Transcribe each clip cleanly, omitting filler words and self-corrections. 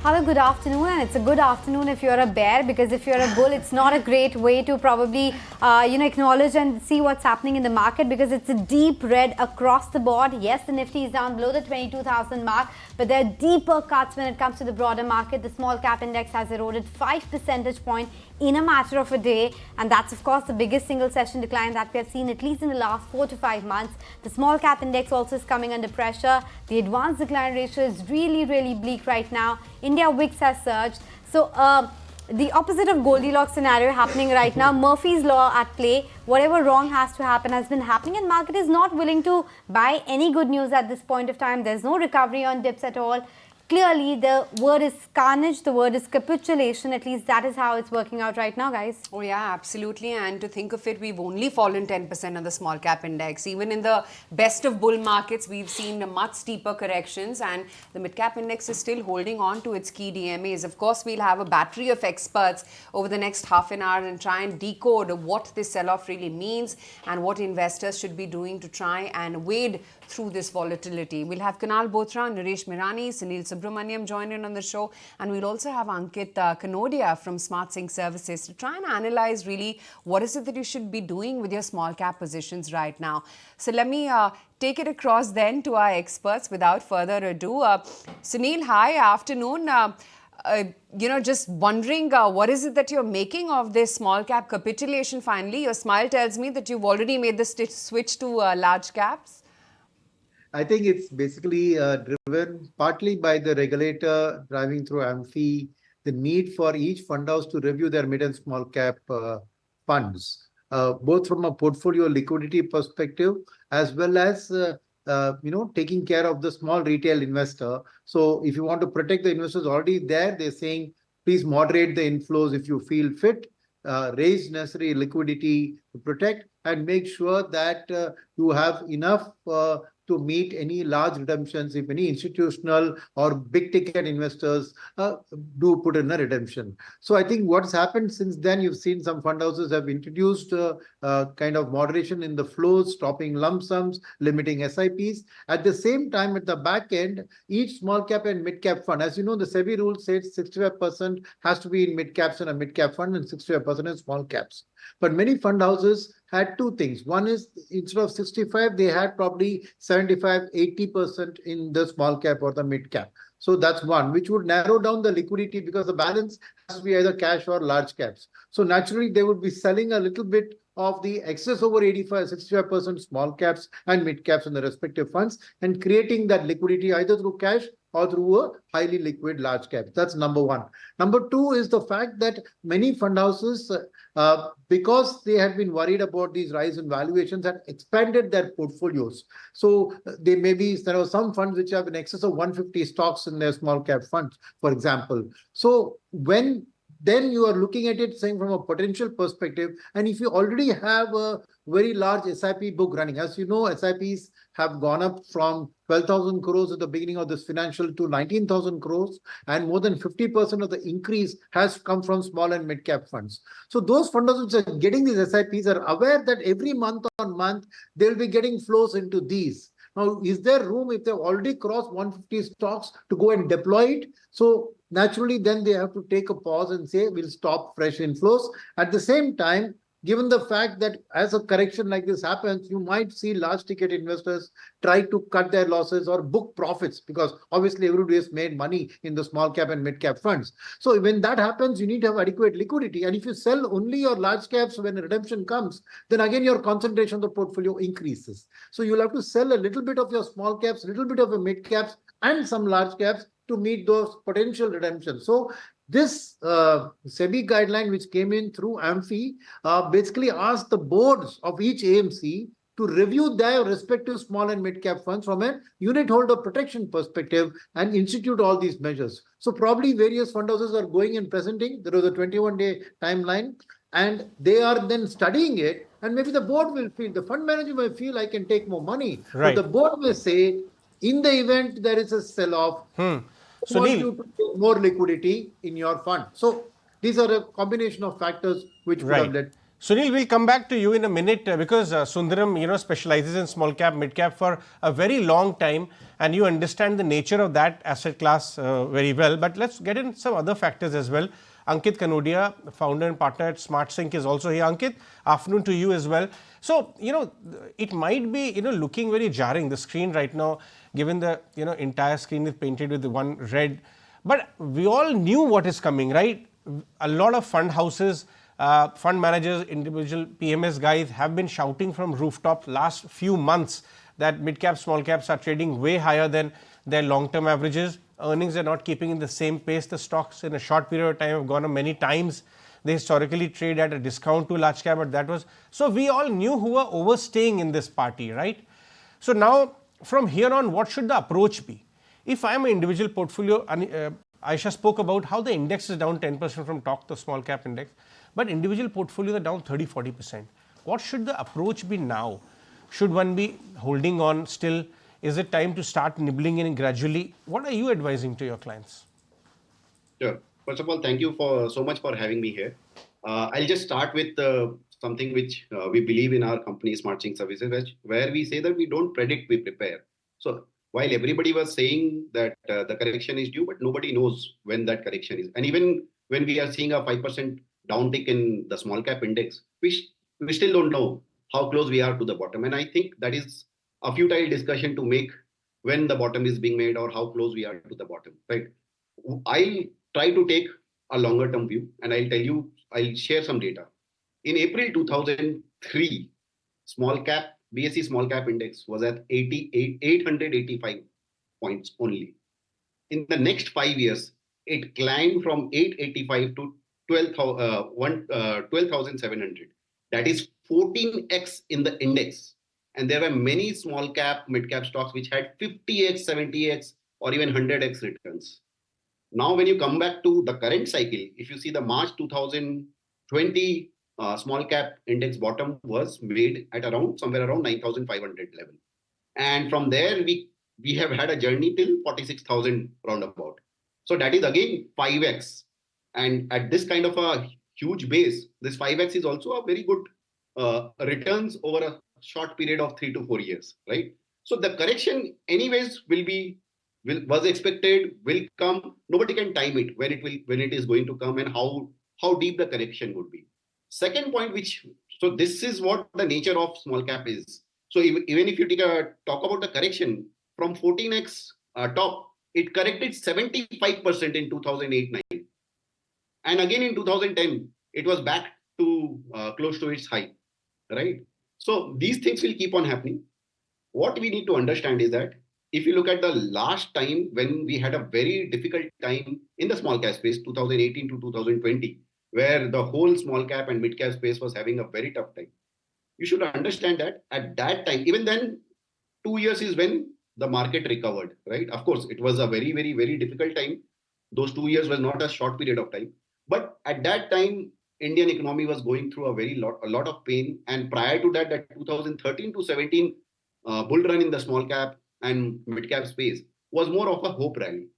Hello, good afternoon, and it's a good afternoon if you're a bear, because if you're a bull, it's not a great way to probably, acknowledge and see what's happening in the market, because it's a deep red across the board. Yes, the Nifty is down below the 22,000 mark, but there are deeper cuts when it comes to the broader market. The small cap index has eroded 5 percentage points in a matter of a day, and that's of course the biggest single session decline that we have seen at least in the last 4 to 5 months. The small cap index also is coming under pressure. The advanced decline ratio is really bleak right now. India VIX has surged. So the opposite of Goldilocks scenario happening right now. Murphy's law at play. Whatever wrong has to happen has been happening, and market is not willing to buy any good news at this point of time. There's no recovery on dips at all. Clearly, the word is carnage, the word is capitulation. At least that is how it's working out right now, guys. Oh yeah, absolutely. And to think of it, we've only fallen 10% on the small cap index. Even in the best of bull markets, we've seen much steeper corrections, and the mid cap index is still holding on to its key DMAs. Of course, we'll have a battery of experts over the next half an hour and try and decode what this sell-off really means and what investors should be doing to try and wade through this volatility. We'll have Kunal Bothra, Naresh Mirani, Sunil Subramaniam join in on the show, and we'll also have Ankit Kanodia from Smart Sync Services to try and analyze really what is it that you should be doing with your small cap positions right now. So let me take it across then to our experts without further ado. Sunil, hi, afternoon. Just wondering, what is it that you're making of this small cap capitulation finally? Your smile tells me that you've already made the switch to large caps. I think it's basically driven partly by the regulator driving through AMFI, the need for each fund house to review their mid and small cap funds, both from a portfolio liquidity perspective as well as taking care of the small retail investor. So if you want to protect the investors already there, they're saying, please moderate the inflows if you feel fit, raise necessary liquidity to protect, and make sure that you have enough to meet any large redemptions if any institutional or big ticket investors do put in a redemption. So I think what's happened since then, you've seen some fund houses have introduced kind of moderation in the flows, stopping lump sums, limiting SIPs. At the same time, at the back end, each small cap and mid cap fund, as you know, the SEBI rule says 65% has to be in mid caps and a mid cap fund and 65% in small caps. But many fund houses had two things. One is, instead of 65, they had probably 75, 80% in the small cap or the mid cap. So that's one, which would narrow down the liquidity because the balance has to be either cash or large caps. So naturally, they would be selling a little bit of the excess over 85, 65% small caps and mid caps in the respective funds and creating that liquidity either through cash or through a highly liquid large cap. That's number one. Number two is the fact that many fund houses, because they had been worried about these rise in valuations, had expanded their portfolios. So there are some funds which have in excess of 150 stocks in their small cap funds, for example. So then you are looking at it saying from a potential perspective, and if you already have a very large SIP book running, as you know, SIPs have gone up from 12,000 crores at the beginning of this financial to 19,000 crores, and more than 50% of the increase has come from small and mid cap funds. So those fund houses which are getting these SIPs are aware that every month on month they'll be getting flows into these. Now, is there room if they've already crossed 150 stocks to go and deploy it? So naturally, then they have to take a pause and say, we'll stop fresh inflows. At the same time, given the fact that as a correction like this happens, you might see large ticket investors try to cut their losses or book profits, because obviously everybody has made money in the small cap and mid cap funds. So when that happens, you need to have adequate liquidity. And if you sell only your large caps when a redemption comes, then again your concentration of the portfolio increases. So you'll have to sell a little bit of your small caps, a little bit of your mid caps and some large caps to meet those potential redemptions. So this SEBI guideline, which came in through AMFI, basically asked the boards of each AMC to review their respective small and mid cap funds from a unit holder protection perspective and institute all these measures. So probably various fund houses are going and presenting. There was a 21-day timeline, and they are then studying it. And maybe the board will feel, the fund manager may feel, I can take more money. Right. But the board may say, in the event there is a sell-off, want you to get more liquidity in your fund. So these are a combination of factors which would have led. Sunil, we'll come back to you in a minute because Sundaram, specializes in small cap, mid cap for a very long time, and you understand the nature of that asset class very well. But let's get in some other factors as well. Ankit Kanodia, founder and partner at SmartSync, is also here. Ankit, afternoon to you as well. So, it might be, looking very jarring, the screen right now, given the, entire screen is painted with the one red. But we all knew what is coming, right? A lot of fund houses, fund managers, individual PMS guys have been shouting from rooftop last few months that mid cap, small caps are trading way higher than their long-term averages. Earnings are not keeping in the same pace. The stocks in a short period of time have gone up many times. They historically trade at a discount to large cap, but that was, so we all knew who were overstaying in this party, right? So now from here on, what should the approach be? If I am an individual portfolio, Aisha spoke about how the index is down 10% from top, the small cap index, but individual portfolios are down 30-40%. What should the approach be now? Should one be holding on still? Is it time to start nibbling in gradually? What are you advising to your clients? Sure. First of all, thank you so much for having me here. I'll just start with something which we believe in our company, SmartSync Services, where we say that we don't predict, we prepare. So while everybody was saying that the correction is due, but nobody knows when that correction is. And even when we are seeing a 5% downtick in the small cap index, we still don't know how close we are to the bottom. And I think that is a futile discussion to make when the bottom is being made or how close we are to the bottom, right? I try to take a longer term view, and I'll share some data. In April 2003, BSE small cap index was at 885 points only. In the next 5 years, it climbed from 885 to 12,700. That is 14x in the index. And there were many small cap, mid cap stocks which had 50x, 70x, or even 100x returns. Now, when you come back to the current cycle, if you see the March 2020 small cap index bottom was made at somewhere around 9,500 level. And from there, we have had a journey till 46,000 roundabout. So that is again 5x. And at this kind of a huge base, this 5x is also a very good returns over a short period of 3 to 4 years, right? So the correction anyways was expected, will come. Nobody can time it when it is going to come and how deep the correction would be. Second point, so this is what the nature of small cap is. So even if you talk about the correction from 14x top, it corrected 75% in 2008-9. And again in 2010, it was back to close to its high, right? So these things will keep on happening. What we need to understand is that if you look at the last time when we had a very difficult time in the small cap space, 2018 to 2020, where the whole small cap and mid cap space was having a very tough time, you should understand that at that time, even then, 2 years is when the market recovered, right? Of course, it was a very, very, very difficult time. Those 2 years was not a short period of time. But at that time, Indian economy was going through a lot of pain. And prior to that 2013 to 17 bull run in the small cap and mid cap space was more of a hope rally.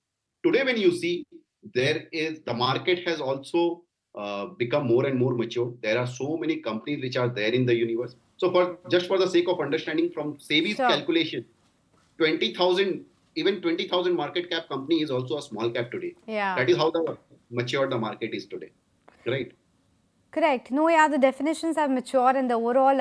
Today, when you see the market has also become more and more mature. There are so many companies which are there in the universe. So for the sake of understanding from SEBI's calculation, 20,000 market cap company is also a small cap today. Yeah. That is how mature the market is today, right? Correct. No, yeah, the definitions have matured and the overall,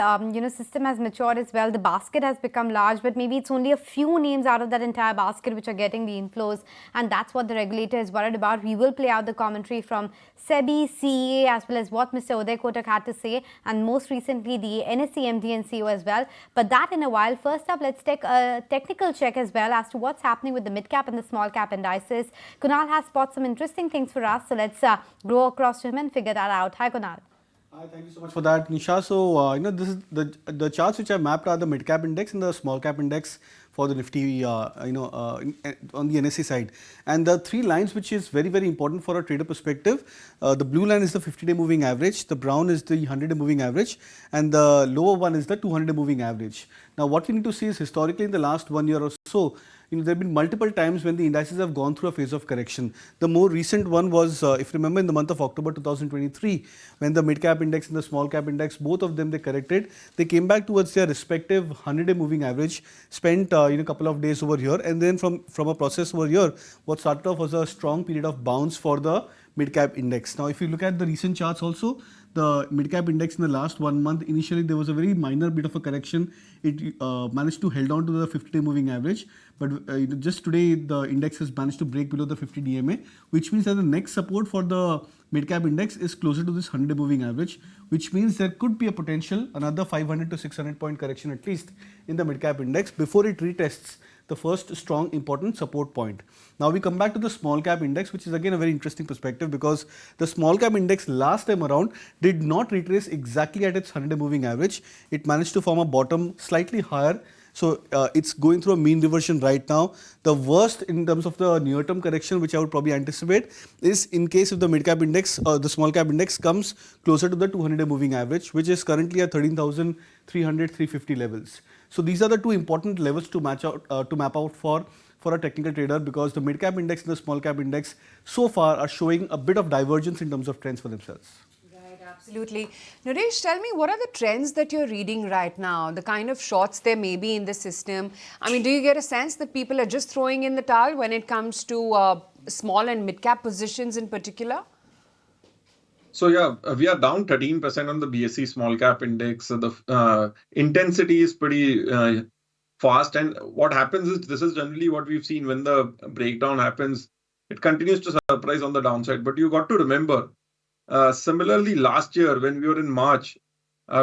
system has matured as well. The basket has become large, but maybe it's only a few names out of that entire basket which are getting the inflows, and that's what the regulator is worried about. We will play out the commentary from SEBI, CEA, as well as what Mr. Uday Kotak had to say, and most recently the NSE MD and CEO as well. But that in a while. First up, let's take a technical check as well as to what's happening with the mid-cap and the small-cap indices. Kunal has spotted some interesting things for us, so let's go across to him and figure that out. Hi, Kunal. Hi, thank you so much for that, Nisha. So, this is the charts which I mapped are the mid cap index and the small cap index for the Nifty, on the NSE side. And the three lines which is very, very important for a trader perspective, the blue line is the 50-day moving average, the brown is the 100-day moving average, and the lower one is the 200-day moving average. Now, what we need to see is historically in the last 1 year or also, there have been multiple times when the indices have gone through a phase of correction. The more recent one was, if you remember, in the month of October 2023, when the mid-cap index and the small-cap index, both of them, they corrected. They came back towards their respective 100-day moving average, spent a couple of days over here, and then from a process over here, what started off was a strong period of bounce for the mid-cap index. Now, if you look at the recent charts also, the mid-cap index in the last 1 month, initially there was a very minor bit of a correction. It managed to hold on to the 50-day moving average, but just today the index has managed to break below the 50 DMA, which means that the next support for the mid-cap index is closer to this 100-day moving average, which means there could be a potential another 500 to 600 point correction at least in the mid-cap index before it retests the first strong important support point. Now we come back to the small cap index, which is again a very interesting perspective, because the small cap index last time around did not retrace exactly at its 100-day moving average. It managed to form a bottom slightly higher. So it's going through a mean reversion right now. The worst in terms of the near-term correction, which I would probably anticipate, is in case if the mid-cap index or the small-cap index comes closer to the 200-day moving average, which is currently at 13,300, 350 levels. So these are the two important levels to map out for a technical trader, because the mid-cap index and the small-cap index so far are showing a bit of divergence in terms of trends for themselves. Absolutely. Naresh, tell me, what are the trends that you're reading right now? The kind of shorts there may be in the system. I mean, do you get a sense that people are just throwing in the towel when it comes to small and mid-cap positions in particular? So yeah, we are down 13% on the BSE small cap index. So the intensity is pretty fast. And what happens is, this is generally what we've seen when the breakdown happens. It continues to surprise on the downside. But you got to remember, similarly, last year when we were in March,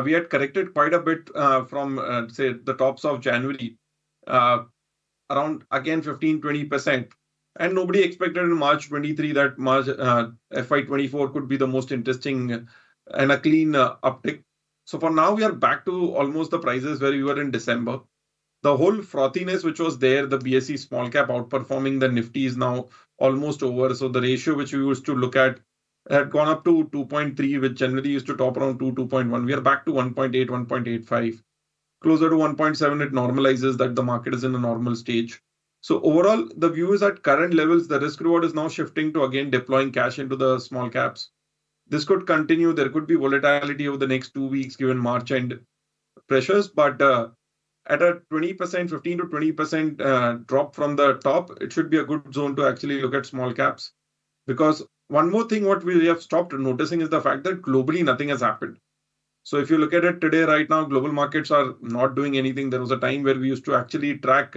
we had corrected quite a bit from, say, the tops of January, around again 15-20%. And nobody expected in March 23 that March FY24 could be the most interesting and a clean uptick. So for now, we are back to almost the prices where we were in December. The whole frothiness which was there, the BSE small cap outperforming the Nifty, is now almost over. So the ratio which we used to look at had gone up to 2.3, which generally used to top around 2.1. We are back to 1.8, 1.85. Closer to 1.7, it normalizes that the market is in a normal stage. So overall, the view is at current levels, the risk reward is now shifting to again deploying cash into the small caps. This could continue. There could be volatility over the next 2 weeks given March end pressures, but at a 20%, 15 to 20% drop from the top, it should be a good zone to actually look at small caps. Because one more thing, what we have stopped noticing is the fact that globally nothing has happened. So if you look at it today, right now, global markets are not doing anything. There was a time where we used to actually track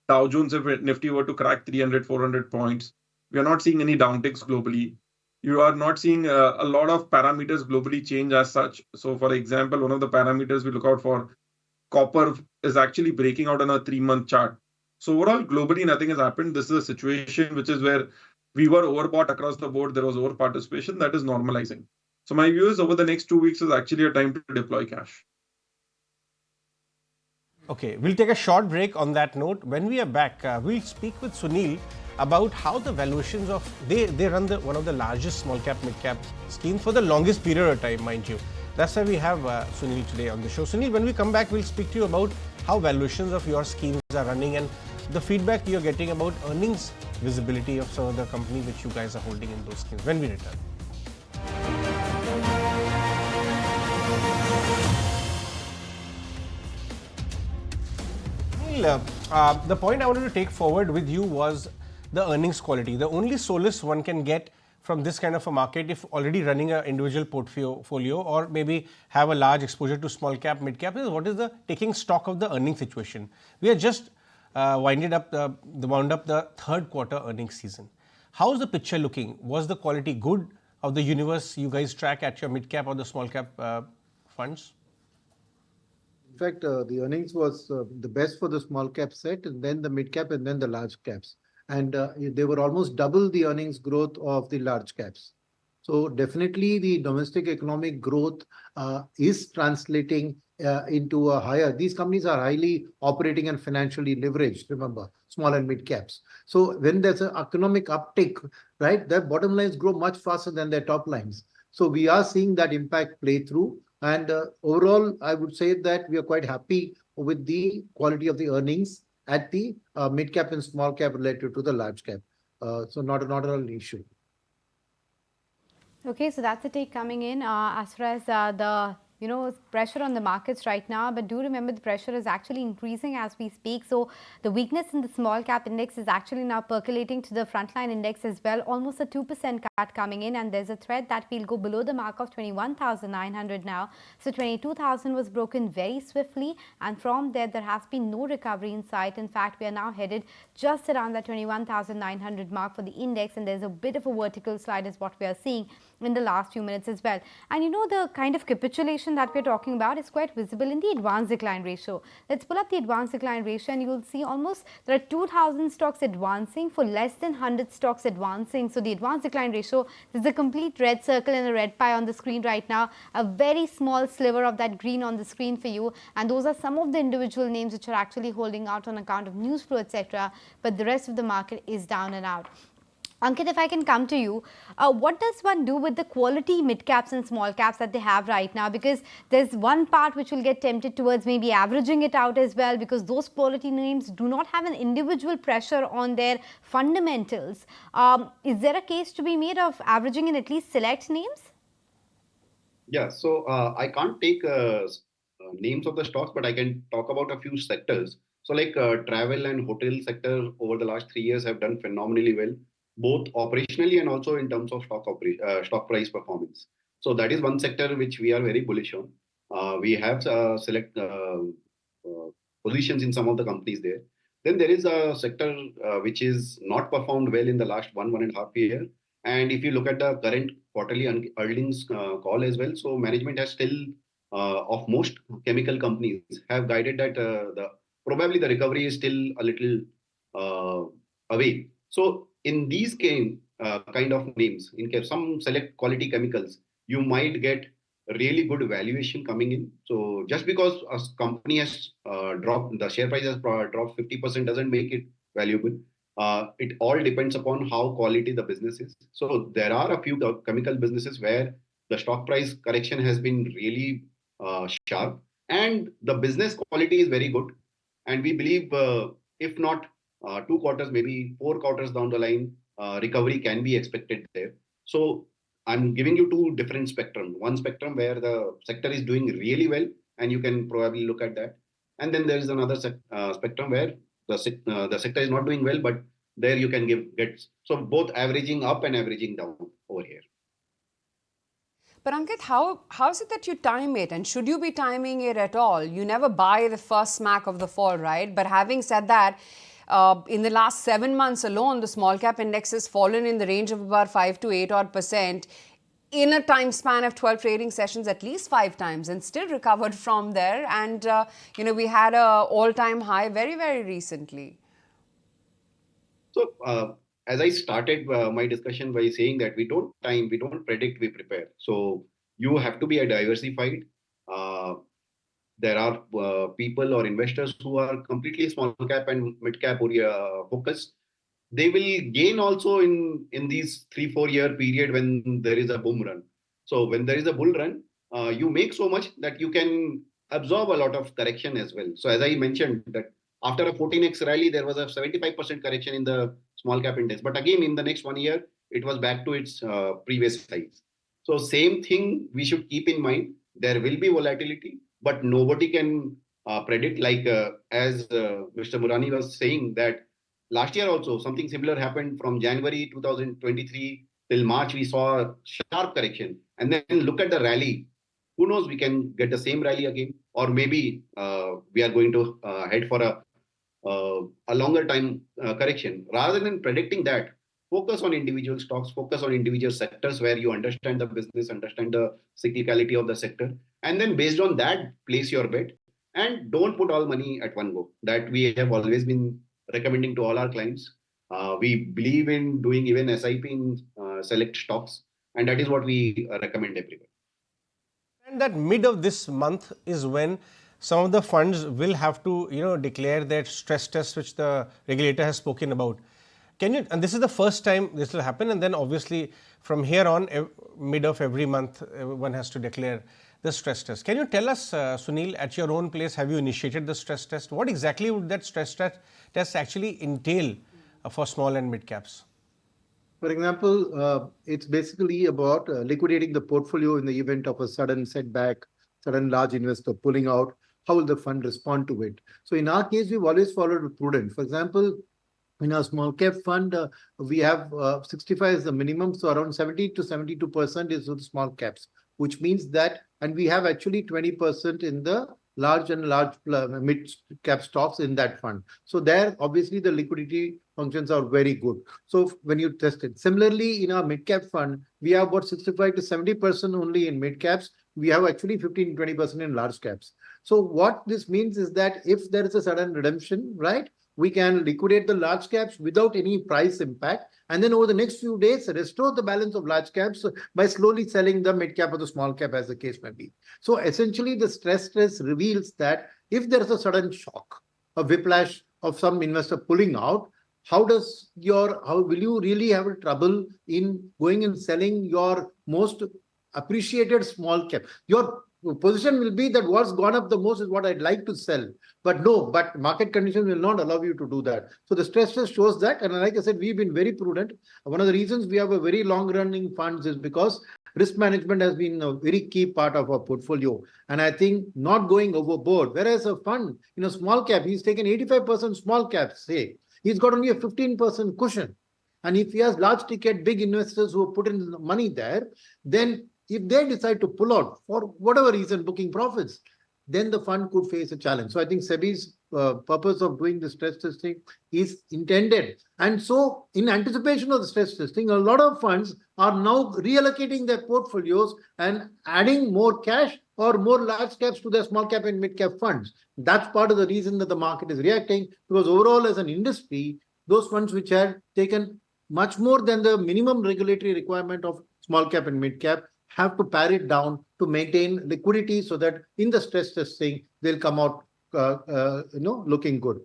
Dow Jones if Nifty were to crack 300, 400 points. We are not seeing any downticks globally. You are not seeing a lot of parameters globally change as such. So for example, one of the parameters we look out for, copper, is actually breaking out on a 3-month chart. So overall, globally, nothing has happened. This is a situation which is where we were overbought across the board. There was over participation that is normalizing. So my view is over the next 2 weeks is actually a time to deploy cash. Okay, we'll take a short break on that note. When we are back, we'll speak with Sunil about how the valuations of, they run one of the largest small cap, mid cap schemes for the longest period of time, mind you. That's why we have Sunil today on the show. Sunil, when we come back, we'll speak to you about how valuations of your schemes are running and the feedback you're getting about earnings visibility of some of the companies which you guys are holding in those schemes when we return. The point I wanted to take forward with you was the earnings quality. The only solace one can get from this kind of a market, if already running an individual portfolio or maybe have a large exposure to small cap, mid cap, is what is the taking stock of the earning situation. We are just wound up the third quarter earnings season. How is the picture looking? Was the quality good of the universe you guys track at your mid cap or the small cap funds? In fact, the earnings was the best for the small cap set, and then the mid cap, and then the large caps. And they were almost double the earnings growth of the large caps. So definitely the domestic economic growth is translating into a higher. These companies are highly operating and financially leveraged, remember, small and mid caps. So when there's an economic uptick, right, their bottom lines grow much faster than their top lines. So we are seeing that impact play through. And overall, I would say that we are quite happy with the quality of the earnings at the mid cap and small cap related to the large cap. So not at all an issue. Okay, so that's the take coming in as far as the pressure on the markets right now. But do remember the pressure is actually increasing as we speak. So the weakness in the small cap index is actually now percolating to the frontline index as well. Almost a 2% cut coming in, and there's a threat that we'll go below the mark of 21,900 now. So 22,000 was broken very swiftly, and from there has been no recovery in sight. In fact, we are now headed just around the 21,900 mark for the index, and there's a bit of a vertical slide is what we are seeing in the last few minutes as well. And the kind of capitulation that we're talking about is quite visible in the advanced decline ratio. Let's pull up the advanced decline ratio, and you will see almost there are 2,000 stocks advancing for less than 100 stocks advancing. So the advanced decline ratio, there's a complete red circle and a red pie on the screen right now, a very small sliver of that green on the screen for you, and those are some of the individual names which are actually holding out on account of news flow, etc. But the rest of the market is down and out. Ankit, if I can come to you, what does one do with the quality mid caps and small caps that they have right now? Because there's one part which will get tempted towards maybe averaging it out as well, because those quality names do not have an individual pressure on their fundamentals. Is there a case to be made of averaging in at least select names? Yeah, so I can't take names of the stocks, but I can talk about a few sectors. So like travel and hotel sector over the last 3 years have done phenomenally well, both operationally and also in terms of stock price performance. So that is one sector which we are very bullish on. We have select positions in some of the companies there. Then there is a sector which is not performed well in the last 1.5 year. And if you look at the current quarterly earnings call as well, so management has still of most chemical companies have guided that probably the recovery is still a little away. So in these kind of names, in some select quality chemicals, you might get really good valuation coming in. So just because a company has dropped, the share price has dropped 50% doesn't make it valuable. It all depends upon how quality the business is. So there are a few chemical businesses where the stock price correction has been really sharp, and the business quality is very good. And we believe if not 2 quarters, maybe 4 quarters down the line, recovery can be expected there. So I'm giving you two different spectrum. One spectrum where the sector is doing really well, and you can probably look at that. And then there is another spectrum where the sector is not doing well, but there you can get so both averaging up and averaging down over here. But Ankit, how is it that you time it, and should you be timing it at all? You never buy the first smack of the fall, right? But having said that, in the last 7 months alone, the small cap index has fallen in the range of about 5 to 8 odd % in a time span of 12 trading sessions, at least 5 times, and still recovered from there. And we had a all-time high very, very recently. So as I started my discussion by saying that we don't time, we don't predict, we prepare. So you have to be a diversified. There are people or investors who are completely small cap and mid cap focused. They will gain also in these 3-4 year period when there is a boom run. So when there is a bull run, you make so much that you can absorb a lot of correction as well. So as I mentioned that after a 14x rally, there was a 75% correction in the small cap index. But again, in the next 1 year, it was back to its previous size. So same thing we should keep in mind. There will be volatility, but nobody can predict. Like as Mr. Murani was saying that last year also something similar happened from January 2023 till March. We saw a sharp correction, and then look at the rally. Who knows? We can get the same rally again, or maybe we are going to head for a longer time correction. Rather than predicting that, focus on individual stocks, focus on individual sectors where you understand the business, understand the cyclicality of the sector, and then based on that, place your bet. And don't put all money at one go. That we have always been recommending to all our clients. We believe in doing even SIP in select stocks, and that is what we recommend everywhere. And that mid of this month is when some of the funds will have to declare their stress test which the regulator has spoken about. Can you, and this is the first time this will happen, and then obviously from here on, mid of every month, one has to declare the stress test. Can you tell us, Sunil, at your own place, have you initiated the stress test? What exactly would that stress test actually entail for small and mid caps? For example, it's basically about liquidating the portfolio in the event of a sudden setback, sudden large investor pulling out. How will the fund respond to it? So in our case, we've always followed prudent. For example, in our small cap fund, we have 65 is the minimum, so around 70 to 72% is with small caps, which means that, and we have actually 20% in the large and large mid cap stocks in that fund. So there, obviously, the liquidity functions are very good. So when you test it, similarly, in our mid cap fund, we have about 65 to 70% only in mid caps. We have actually 15 to 20% in large caps. So what this means is that if there is a sudden redemption, right, we can liquidate the large caps without any price impact. And then over the next few days, restore the balance of large caps by slowly selling the mid cap or the small cap, as the case may be. So essentially, the stress test reveals that if there is a sudden shock, a whiplash of some investor pulling out, how will you really have a trouble in going and selling your most appreciated small cap? Your position will be that what's gone up the most is what I'd like to sell. But market conditions will not allow you to do that. So the stress test shows that. And like I said, we've been very prudent. One of the reasons we have a very long running funds is because risk management has been a very key part of our portfolio. And I think not going overboard, whereas a fund in a small cap, he's taken 85% small caps, say, he's got only a 15% cushion. And if he has large ticket, big investors who have put in money there, then if they decide to pull out for whatever reason, booking profits, then the fund could face a challenge. So I think SEBI's purpose of doing the stress testing is intended. And so in anticipation of the stress testing, a lot of funds are now reallocating their portfolios and adding more cash or more large caps to their small cap and mid cap funds. That's part of the reason that the market is reacting, because overall as an industry, those funds which had taken much more than the minimum regulatory requirement of small cap and mid cap have to pare it down to maintain liquidity so that in the stress testing, they'll come out looking good.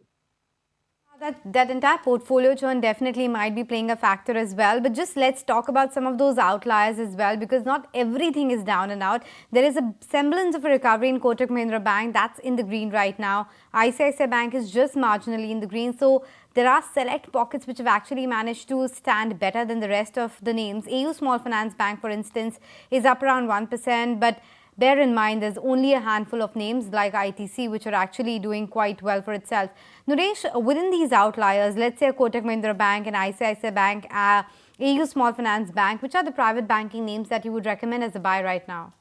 That entire portfolio churn definitely might be playing a factor as well. But just let's talk about some of those outliers as well, because not everything is down and out. There is a semblance of a recovery in Kotak Mahindra Bank. That's in the green right now. ICICI Bank is just marginally in the green. So there are select pockets which have actually managed to stand better than the rest of the names. AU Small Finance Bank, for instance, is up around 1%. But bear in mind, there's only a handful of names like ITC which are actually doing quite well for itself. Naresh, within these outliers, let's say Kotak Mahindra Bank and ICICI Bank, AU Small Finance Bank, which are the private banking names that you would recommend as a buy right now?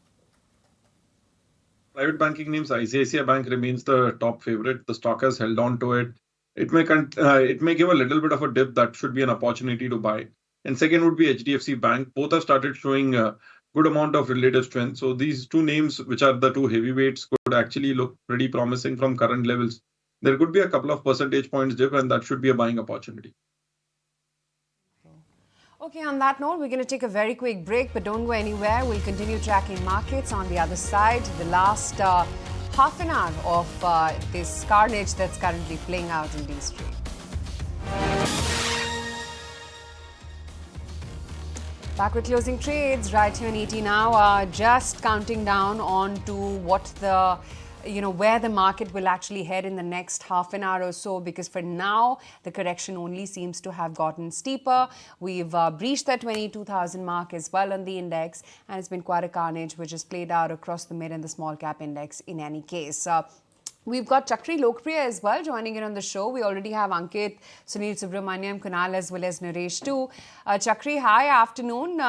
Private banking names, ICICI Bank remains the top favorite. The stock has held on to it. It may give a little bit of a dip. That should be an opportunity to buy. And second would be HDFC Bank. Both have started showing a good amount of relative strength. So these two names, which are the two heavyweights, could actually look pretty promising from current levels. There could be a couple of percentage points dip, and that should be a buying opportunity. Okay, on that note, we're going to take a very quick break, but don't go anywhere. We'll continue tracking markets on the other side. The last half an hour of this carnage that's currently playing out in these trades. Back with closing trades right here in ET now, just counting down on to what the where the market will actually head in the next half an hour or so, because for now the correction only seems to have gotten steeper. We've breached that 22,000 mark as well on the index, and it's been quite a carnage which has played out across the mid and the small cap index in any case. We've got Chakri Lokpriya as well joining in on the show. We already have Ankit, Sunil Subramaniam, Kunal as well as Naresh too. Chakri, hi, afternoon.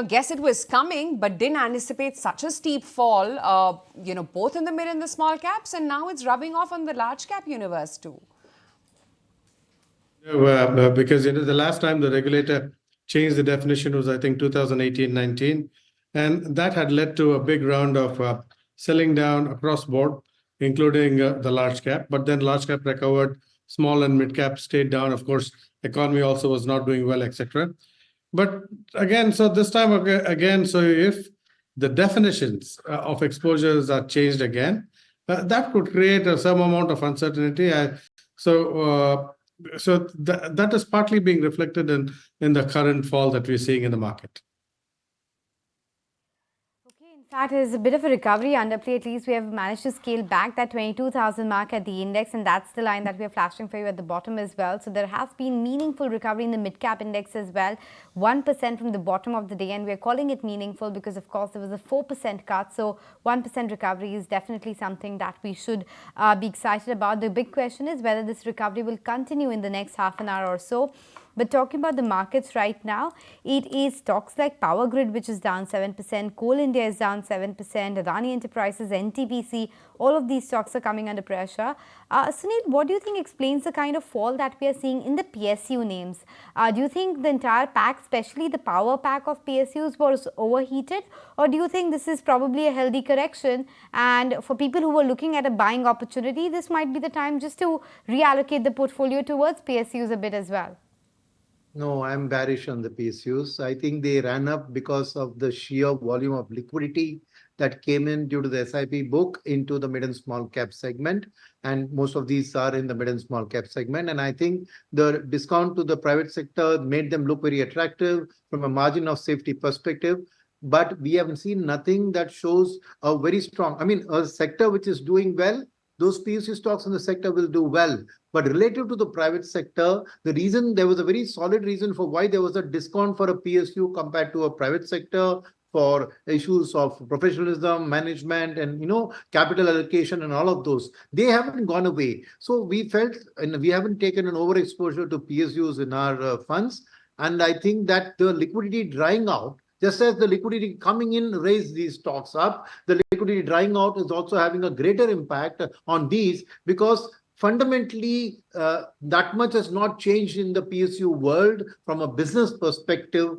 Guess it was coming, but didn't anticipate such a steep fall, both in the mid and the small caps, and now it's rubbing off on the large cap universe too. Because the last time the regulator changed the definition was, I think, 2018-19, and that had led to a big round of selling down across board, including the large cap. But then large cap recovered, small and mid cap stayed down. Of course, economy also was not doing well, etc. But again, so this time again, so if the definitions of exposures are changed again, that could create some amount of uncertainty. So So that is partly being reflected in the current fall that we're seeing in the market. Okay, in fact, there's a bit of a recovery underplay. At least we have managed to scale back that 22,000 mark at the index, and that's the line that we are flashing for you at the bottom as well. So there has been meaningful recovery in the mid-cap index as well, 1% from the bottom of the day, and we're calling it meaningful because, of course, there was a 4% cut. So 1% recovery is definitely something that we should be excited about. The big question is whether this recovery will continue in the next half an hour or so. But talking about the markets right now, it is stocks like Power Grid, which is down 7%, Coal India is down 7%, Adani Enterprises, NTPC, all of these stocks are coming under pressure. Sunil, what do you think explains the kind of fall that we are seeing in the PSU names? Do you think the entire pack, especially the power pack of PSUs, was overheated? Or do you think this is probably a healthy correction? And for people who were looking at a buying opportunity, this might be the time just to reallocate the portfolio towards PSUs a bit as well. No, I'm bearish on the PSUs. I think they ran up because of the sheer volume of liquidity that came in due to the SIP book into the mid and small cap segment. And most of these are in the mid and small cap segment. And I think the discount to the private sector made them look very attractive from a margin of safety perspective. But we haven't seen nothing that shows a very strong, a sector which is doing well. Those PSU stocks in the sector will do well. But relative to the private sector, the reason there was a very solid reason for why there was a discount for a PSU compared to a private sector for issues of professionalism, management, and capital allocation and all of those. They haven't gone away. So we felt, and we haven't taken an overexposure to PSUs in our funds. And I think that the liquidity drying out, just as the liquidity coming in raised these stocks up, the liquidity drying out is also having a greater impact on these because fundamentally that much has not changed in the PSU world from a business perspective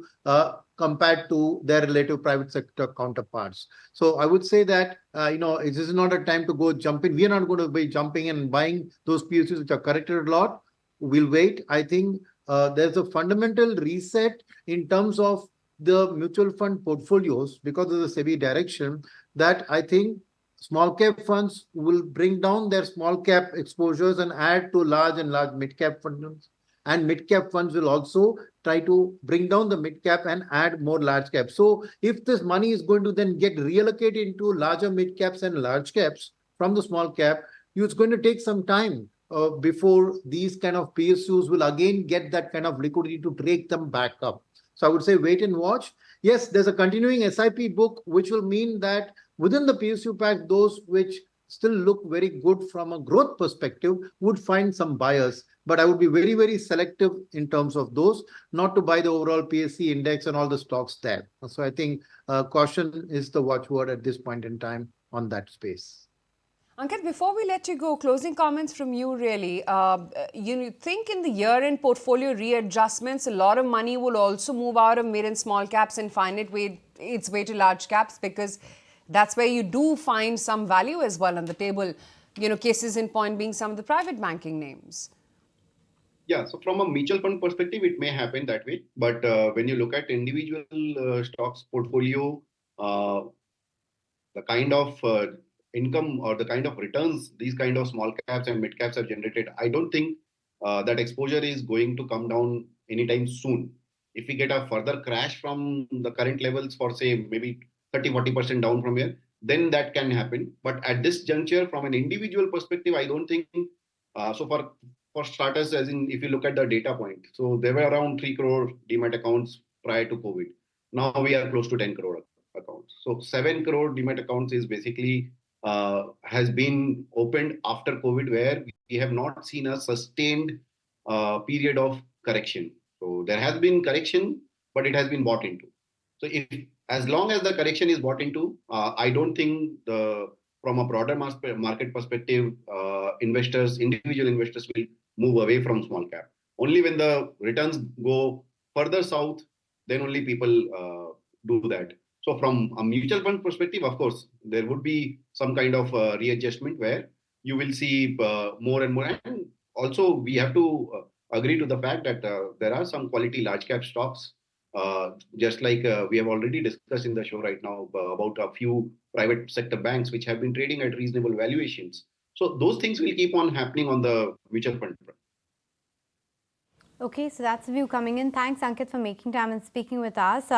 compared to their relative private sector counterparts. So I would say that, this is not a time to go jumping. We are not going to be jumping and buying those PSUs which are corrected a lot. We'll wait. I think there's a fundamental reset in terms of the mutual fund portfolios because of the SEBI direction that I think small cap funds will bring down their small cap exposures and add to large and large mid cap funds. And mid cap funds will also try to bring down the mid cap and add more large caps. So if this money is going to then get reallocated into larger mid caps and large caps from the small cap, it's going to take some time before these kind of PSUs will again get that kind of liquidity to take them back up. So I would say wait and watch. Yes, there's a continuing SIP book, which will mean that within the PSU pack, those which still look very good from a growth perspective would find some buyers. But I would be very, very selective in terms of those, not to buy the overall PSE index and all the stocks there. So I think caution is the watchword at this point in time on that space. Ankit, before we let you go, closing comments from you really. You think in the year-end portfolio readjustments, a lot of money will also move out of mid and small caps and find its way to large caps because that's where you do find some value as well on the table. Cases in point being some of the private banking names. Yeah, so from a mutual fund perspective, it may happen that way. But when you look at individual stocks portfolio, the kind of income or the kind of returns these kind of small caps and mid caps have generated, I don't think that exposure is going to come down anytime soon. If we get a further crash from the current levels for say maybe 30-40% down from here, then that can happen. But at this juncture, from an individual perspective, I don't think so. For starters, as in if you look at the data point, so there were around 3 crore demat accounts prior to COVID. Now we are close to 10 crore accounts. So 7 crore demat accounts is basically has been opened after COVID, where we have not seen a sustained period of correction. So there has been correction, but it has been bought into. So as long as the correction is bought into, I don't think from a broader market perspective, individual investors will move away from small cap. Only when the returns go further south, then only people do that. So from a mutual fund perspective, of course, there would be some kind of readjustment where you will see more and more. And also, we have to agree to the fact that there are some quality large cap stocks, just like we have already discussed in the show right now about a few private sector banks which have been trading at reasonable valuations. So those things will keep on happening on the mutual fund front. Okay, so that's the view coming in. Thanks, Ankit, for making time and speaking with us.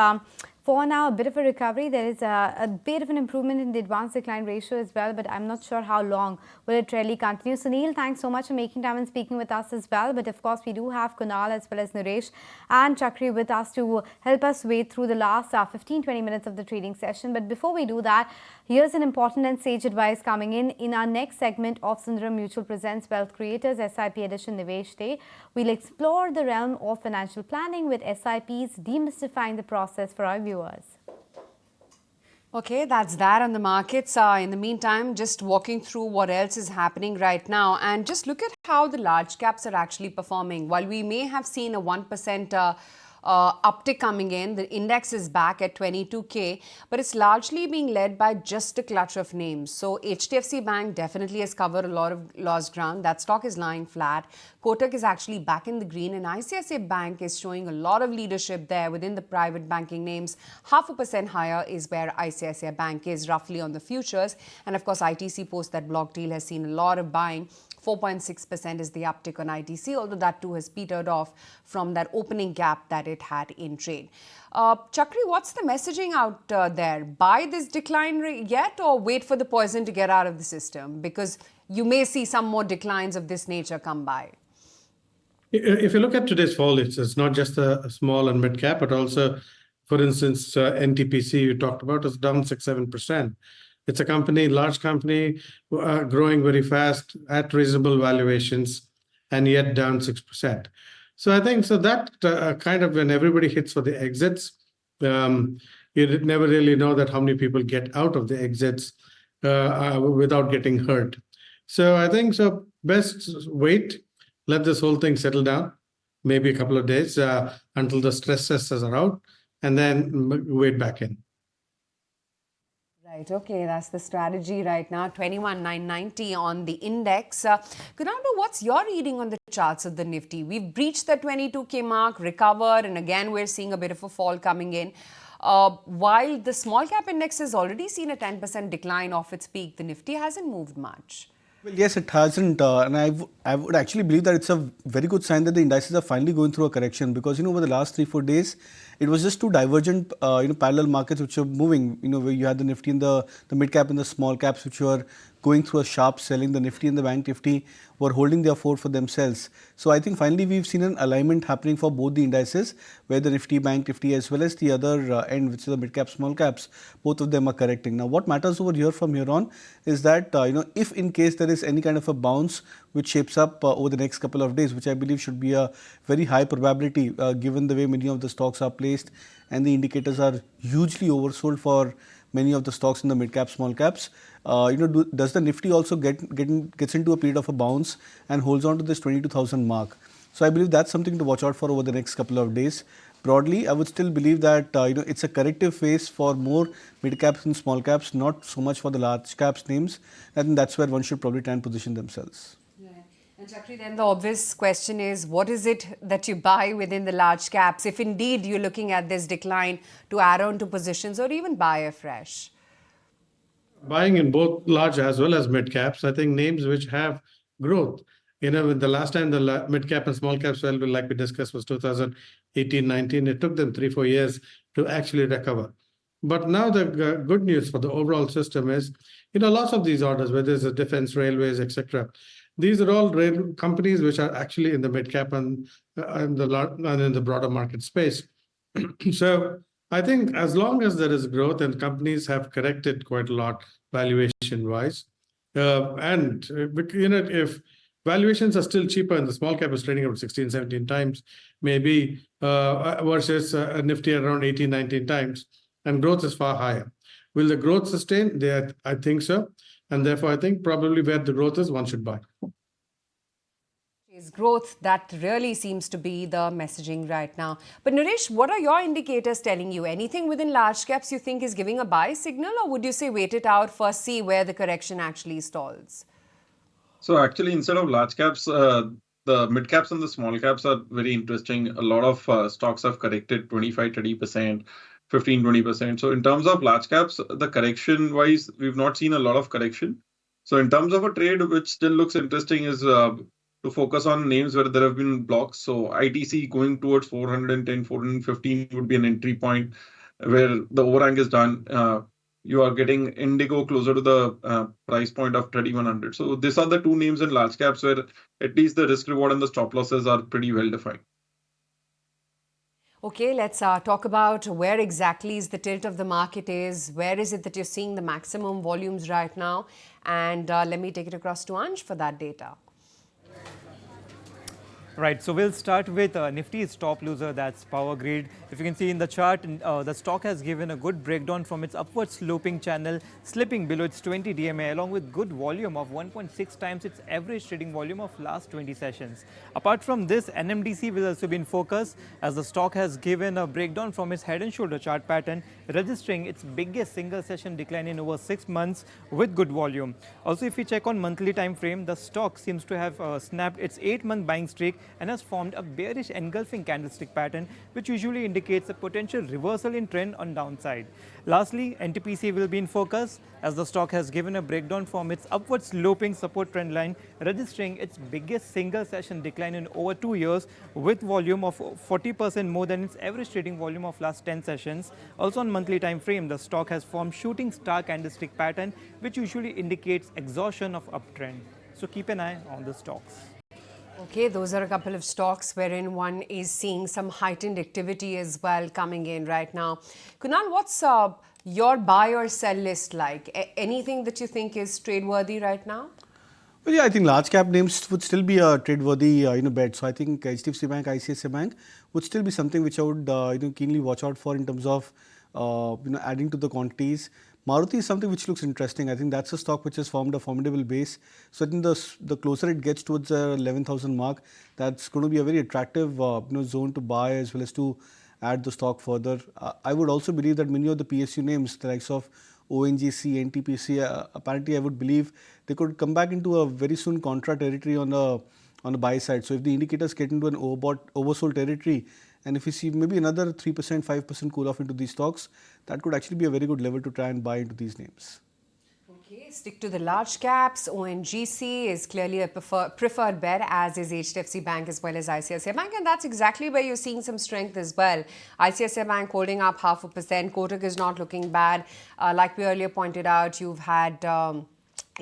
For now, a bit of a recovery. There is a bit of an improvement in the advanced decline ratio as well, but I'm not sure how long will it really continue. Sunil, thanks so much for making time and speaking with us as well. But of course, we do have Kunal as well as Naresh and Chakri with us to help us wade through the last 15-20 minutes of the trading session. But before we do that, here's an important and sage advice coming in our next segment of Sundaram Mutual Presents Wealth Creators SIP Edition Nivesh Day. We'll explore the realm of financial planning with SIPs, demystifying the process for our viewers. Okay, that's that on the markets. In the meantime, just walking through what else is happening right now and just look at how the large caps are actually performing. While we may have seen a 1% uptick coming in, the index is back at 22K, but it's largely being led by just a clutch of names. So HDFC Bank definitely has covered a lot of lost ground. That stock is lying flat. Kotak is actually back in the green, and ICICI Bank is showing a lot of leadership there within the private banking names. 0.5% higher is where ICICI Bank is roughly on the futures. And of course, ITC post that block deal has seen a lot of buying. 4.6% is the uptick on ITC, although that too has petered off from that opening gap that it had in trade. Chakri, what's the messaging out there? Buy this decline yet or wait for the poison to get out of the system? Because you may see some more declines of this nature come by. If you look at today's fall, it's not just a small and mid cap, but also, for instance, NTPC you talked about is down 6-7%. It's a company, large company, growing very fast at reasonable valuations, and yet down 6%. So I think that kind of when everybody hits for the exits, you never really know that how many people get out of the exits without getting hurt. So I think best wait, let this whole thing settle down, maybe a couple of days until the stress tests are out, and then wait back in. Right, okay, that's the strategy right now. 21,990 on the index. Kunal, what's your reading on the charts of the Nifty? We've breached the 22K mark, recovered, and again we're seeing a bit of a fall coming in. While the small cap index has already seen a 10% decline off its peak, the Nifty hasn't moved much. Well, yes, it hasn't, and I would actually believe that it's a very good sign that the indices are finally going through a correction, because over the last 3-4 days, it was just two divergent parallel markets which are moving. Where you had the Nifty and the mid cap and the small caps which were going through a sharp selling. The Nifty and the Bank Nifty were holding their fort for themselves. So I think finally we've seen an alignment happening for both the indices, where the Nifty, Bank Nifty, as well as the other end, which is the mid cap, small caps, both of them are correcting. Now, what matters over here from here on is that if in case there is any kind of a bounce which shapes up over the next couple of days, which I believe should be a very high probability given the way many of the stocks are placed and the indicators are hugely oversold for many of the stocks in the mid cap, small caps. Does the Nifty also gets into a period of a bounce and holds on to this 22,000 mark? So I believe that's something to watch out for over the next couple of days. Broadly, I would still believe that it's a corrective phase for more mid caps and small caps, not so much for the large caps names. I think that's where one should probably try and position themselves. And Chakri, then the obvious question is, what is it that you buy within the large caps, if indeed you're looking at this decline, to add on to positions or even buy afresh? Buying in both large as well as mid caps, I think names which have growth. The last time the mid cap and small caps, like we discussed, was 2018-19. It took them 3-4 years to actually recover. But now the good news for the overall system is, lots of these orders, whether it's the defense, railways, etc., these are all companies which are actually in the mid cap and in the broader market space. So I think as long as there is growth and companies have corrected quite a lot valuation wise, and if valuations are still cheaper and the small cap is trading about 16-17 times, maybe versus a Nifty around 18-19 times, and growth is far higher. Will the growth sustain? I think so. And therefore, I think probably where the growth is, one should buy. Is growth, that really seems to be the messaging right now. But Naresh, what are your indicators telling you? Anything within large caps you think is giving a buy signal, or would you say wait it out, first see where the correction actually stalls? So actually, instead of large caps, the mid caps and the small caps are very interesting. A lot of stocks have corrected 25-30%. 15-20%. So in terms of large caps, the correction wise, we've not seen a lot of correction. So in terms of a trade, which still looks interesting, is to focus on names where there have been blocks. So ITC going towards 410, 415 would be an entry point where the overhang is done. You are getting Indigo closer to the price point of 3100. So these are the two names in large caps where at least the risk reward and the stop losses are pretty well defined. Okay, let's talk about where exactly is the tilt of the market is. Where is it that you're seeing the maximum volumes right now? And let me take it across to Ansh for that data. Right, so we'll start with Nifty's top loser, that's Power Grid. If you can see in the chart, the stock has given a good breakdown from its upward sloping channel, slipping below its 20 DMA, along with good volume of 1.6 times its average trading volume of last 20 sessions. Apart from this, NMDC will also be in focus, as the stock has given a breakdown from its head and shoulder chart pattern, registering its biggest single session decline in over 6 months with good volume. Also, if we check on monthly time frame, the stock seems to have snapped its 8-month buying streak and has formed a bearish engulfing candlestick pattern, which usually indicates a potential reversal in trend on downside. Lastly, NTPC will be in focus, as the stock has given a breakdown from its upward sloping support trend line, registering its biggest single session decline in over 2 years with volume of 40% more than its average trading volume of last 10 sessions. Also on monthly time frame, the stock has formed shooting star candlestick pattern, which usually indicates exhaustion of uptrend. So keep an eye on the stocks. Okay, those are a couple of stocks wherein one is seeing some heightened activity as well coming in right now. Kunal, what's your buy or sell list like? Anything that you think is trade-worthy right now? Well, yeah, I think large cap names would still be a trade-worthy bet. So I think HDFC Bank, ICICI Bank would still be something which I would keenly watch out for in terms of adding to the quantities. Maruti is something which looks interesting. I think that's a stock which has formed a formidable base. So I think the closer it gets towards the 11,000 mark, that's going to be a very attractive zone to buy as well as to add the stock further. I would also believe that many of the PSU names, the likes of ONGC, NTPC, apparently I would believe they could come back into a very soon contra territory on the buy side. So if the indicators get into an oversold territory, and if you see maybe another 3%, 5% cool off into these stocks, that could actually be a very good level to try and buy into these names. Okay, stick to the large caps. ONGC is clearly a preferred bet, as is HDFC Bank as well as ICICI Bank. And that's exactly where you're seeing some strength as well. ICICI Bank holding up 0.5%. Kotak is not looking bad. Like we earlier pointed out, you've had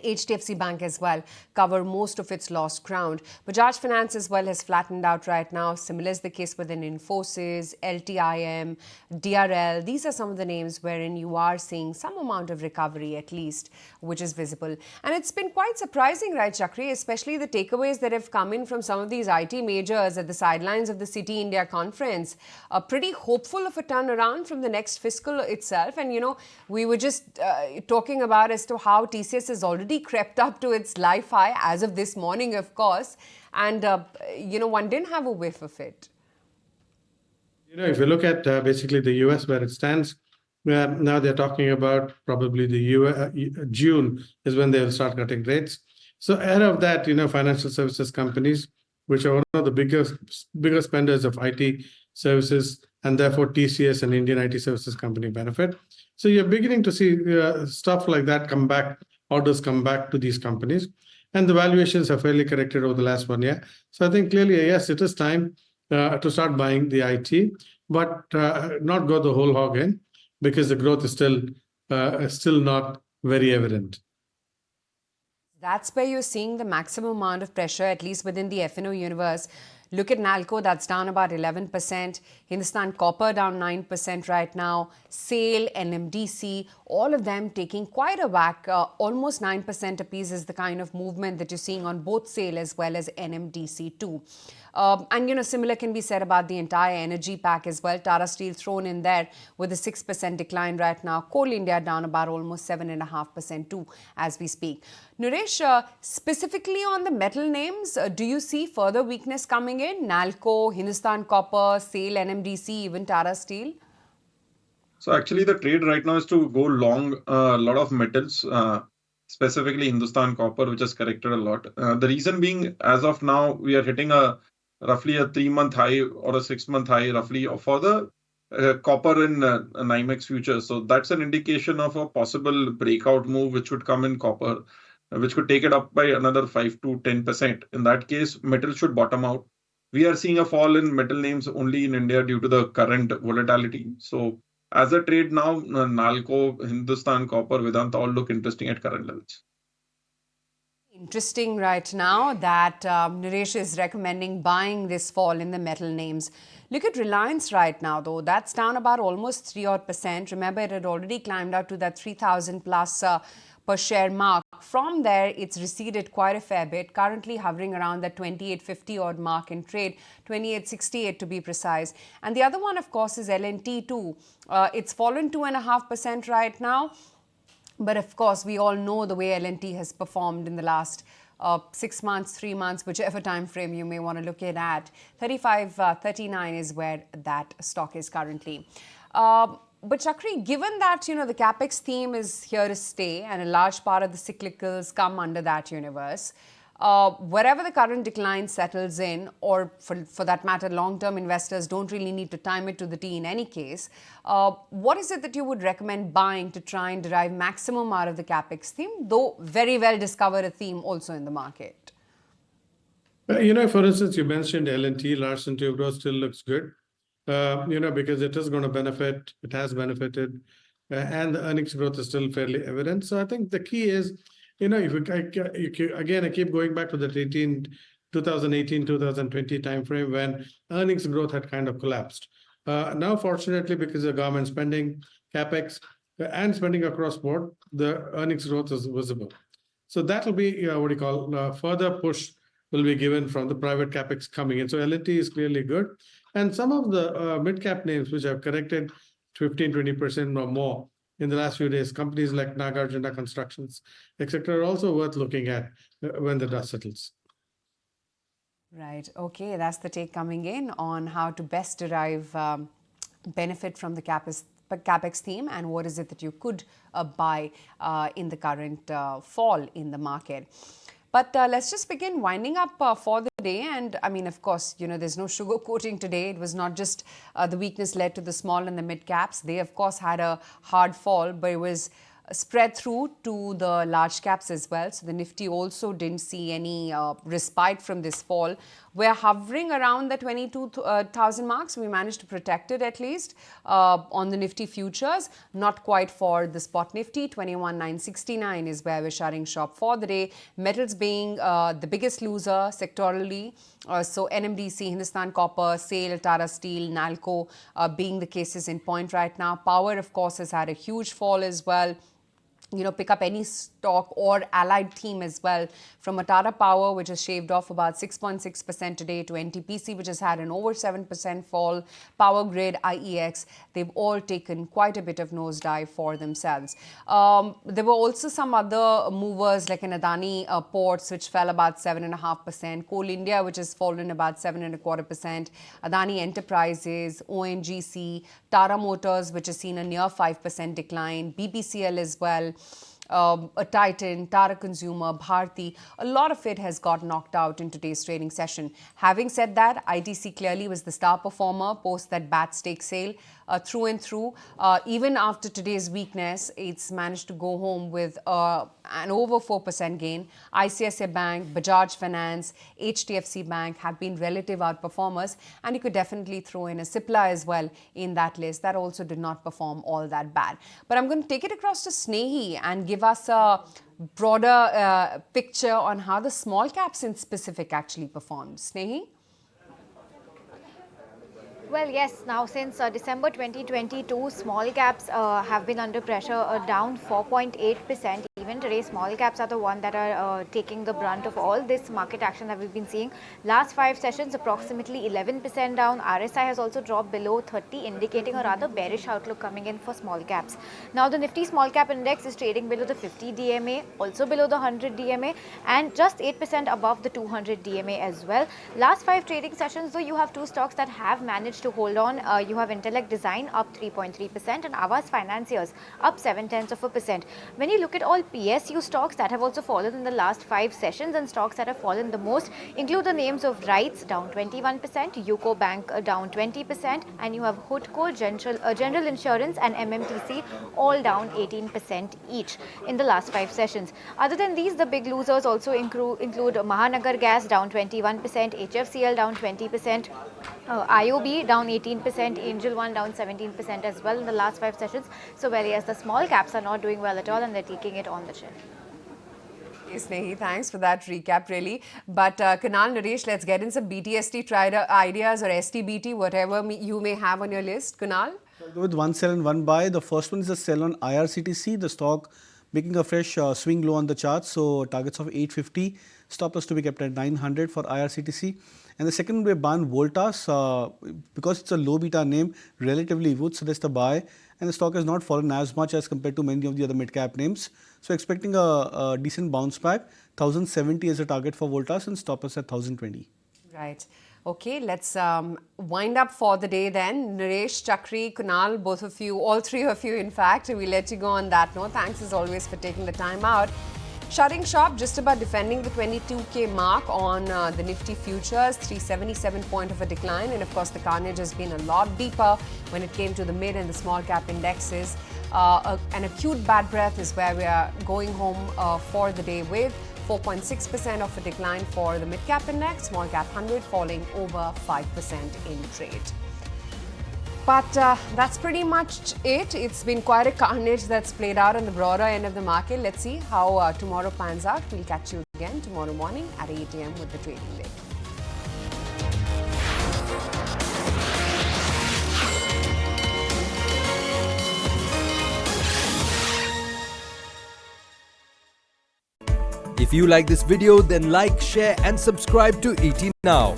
HDFC Bank as well cover most of its lost ground. Bajaj Finance as well has flattened out right now. Similar is the case within Infosys, LTIM, DRL. These are some of the names wherein you are seeing some amount of recovery at least, which is visible. And it's been quite surprising, right, Chakri, especially the takeaways that have come in from some of these IT majors at the sidelines of the City India conference. Pretty hopeful of a turnaround from the next fiscal itself. And, we were just talking about as to how TCS is already crept up to its life high as of this morning, of course, and one didn't have a whiff of it. If you look at basically the US where it stands, now they're talking about probably the June is when they'll start cutting rates. So ahead of that, financial services companies, which are one of the bigger spenders of IT services, and therefore TCS and Indian IT services company benefit. So you're beginning to see stuff like that come back. Orders come back to these companies, and the valuations are fairly corrected over the last 1 year. So I think clearly, yes, it is time to start buying the IT, but not go the whole hog in, because the growth is still not very evident. That's where you're seeing the maximum amount of pressure, at least within the F&O universe. Look at Nalco, that's down about 11%. Hindustan Copper down 9% right now. SAIL, NMDC, all of them taking quite a whack. Almost 9% apiece is the kind of movement that you're seeing on both SAIL as well as NMDC too. And similar can be said about the entire energy pack as well. Tata Steel thrown in there with a 6% decline right now. Coal India down about almost 7.5% too as we speak. Naresh, specifically on the metal names, do you see further weakness coming in? Nalco, Hindustan Copper, SAIL, NMDC, even Tata Steel? So actually the trade right now is to go long a lot of metals, specifically Hindustan Copper, which has corrected a lot. The reason being, as of now, we are hitting roughly a 3-month high or a 6-month high roughly for the copper in NYMEX futures. So that's an indication of a possible breakout move which would come in copper. which could take it up by another 5 to 10%. In that case, metal should bottom out. We are seeing a fall in metal names only in India due to the current volatility. So as a trade now, Nalco, Hindustan Copper, Vedanta all look interesting at current levels. Interesting right now that Naresh is recommending buying this fall in the metal names. Look at Reliance right now, though. That's down about almost 3% odd. Remember, it had already climbed up to that 3,000 plus per share mark. From there, it's receded quite a fair bit, currently hovering around that 28.50 odd mark in trade, 28.68 to be precise. And the other one, of course, is L&T too. It's fallen 2.5% right now. But of course, we all know the way L&T has performed in the last 6 months, 3 months, whichever time frame you may want to look at. 35.39 is where that stock is currently. But Chakri, given that, the Capex theme is here to stay and a large part of the cyclicals come under that universe, wherever the current decline settles in, or for that matter, long-term investors don't really need to time it to the T in any case, what is it that you would recommend buying to try and derive maximum out of the Capex theme, though very well discover a theme also in the market? For instance, you mentioned L&T, Larsen & Toubro still looks good, because it is going to benefit, it has benefited, and the earnings growth is still fairly evident. So I think the key is, again, I keep going back to the 2018, 2020 timeframe when earnings growth had kind of collapsed. Now, fortunately, because of government spending, Capex, and spending across board, the earnings growth is visible. So that will be, further push will be given from the private Capex coming in. So L&T is clearly good. And some of the mid-cap names which have corrected 15-20% or more in the last few days, companies like Nagarjuna Constructions, etc., are also worth looking at when the dust settles. Right. Okay. That's the take coming in on how to best derive benefit from the Capex theme and what is it that you could buy in the current fall in the market. But let's just begin winding up for the day. And I mean, of course, there's no sugarcoating today. It was not just the weakness led to the small and the mid caps. They, of course, had a hard fall, but it was spread through to the large caps as well. So the Nifty also didn't see any respite from this fall. We're hovering around the 22,000 marks. We managed to protect it at least on the Nifty futures. Not quite for the spot Nifty. 21,969 is where we're shutting shop for the day. Metals being the biggest loser sectorally. So NMDC, Hindustan Copper, SAIL, Tata Steel, Nalco being the cases in point right now. Power, of course, has had a huge fall as well. Pick up any stock or allied theme as well, from Tata Power, which has shaved off about 6.6% today, to NTPC, which has had an over 7% fall, Power Grid, IEX, they've all taken quite a bit of nosedive for themselves. There were also some other movers like an Adani Ports, which fell about 7.5%, Coal India, which has fallen about 7.25%, Adani Enterprises, ONGC, Tata Motors, which has seen a near 5% decline, BPCL as well, a Titan, Tata Consumer, Bharti, a lot of it has got knocked out in today's trading session. Having said that, ITC clearly was the star performer post that BAT stake sale through and through. Even after today's weakness, it's managed to go home with an over 4% gain. ICICI Bank, Bajaj Finance, HDFC Bank have been relative outperformers, and you could definitely throw in a Cipla as well in that list. That also did not perform all that bad. But I'm going to take it across to Snehi and give us a broader picture on how the small caps in specific actually performed. Snehi? Well, yes. Now, since December 2022, small caps have been under pressure, down 4.8%. Even today, small caps are the one that are taking the brunt of all this market action that we've been seeing. Last 5 sessions, approximately 11% down. RSI has also dropped below 30, indicating a rather bearish outlook coming in for small caps. Now, the Nifty small cap index is trading below the 50 DMA, also below the 100 DMA, and just 8% above the 200 DMA as well. Last 5 trading sessions, though, you have 2 stocks that have managed to hold on. You have Intellect Design up 3.3% and Aavas Financiers up 0.7%. When you look at all PSU stocks that have also fallen in the last 5 sessions, and stocks that have fallen the most include the names of RITES down 21%, UCO Bank down 20%, and you have HUDCO, General Insurance and MMTC all down 18% each in the last 5 sessions. Other than these, the big losers also include Mahanagar Gas down 21%, HFCL down 20%, IOB down 18%, Angel One down 17% as well in the last 5 sessions. So, well, yes, the small caps are not doing well at all and they're taking it on the chin. Snehi, thanks for that recap, really. But Kunal, Naresh, let's get in some BTST ideas or STBT, whatever you may have on your list. Kunal? I'll go with one sell and one buy. The first one is a sell on IRCTC, the stock making a fresh swing low on the chart. So targets of 850, stop loss to be kept at 900 for IRCTC. And the second will be ban Voltas, because it's a low beta name, relatively would suggest a buy. And the stock has not fallen as much as compared to many of the other mid-cap names. So expecting a decent bounce back. 1070 is a target for Voltas and stop loss at 1020. Right. Okay, let's wind up for the day then. Naresh, Chakri, Kunal, both of you, all three of you in fact, we'll let you go on that note. Thanks as always for taking the time out. Shutting shop, just about defending the 22K mark on the Nifty futures, 377 point of a decline, and of course the carnage has been a lot deeper when it came to the mid and the small cap indexes. An acute bad breath is where we are going home for the day with 4.6% of a decline for the mid cap index, small cap 100 falling over 5% in trade. But that's pretty much it. It's been quite a carnage that's played out on the broader end of the market. Let's see how tomorrow pans out. We'll catch you again tomorrow morning at 8 a.m. with the trading day. If you like this video, then like, share and subscribe to ET Now.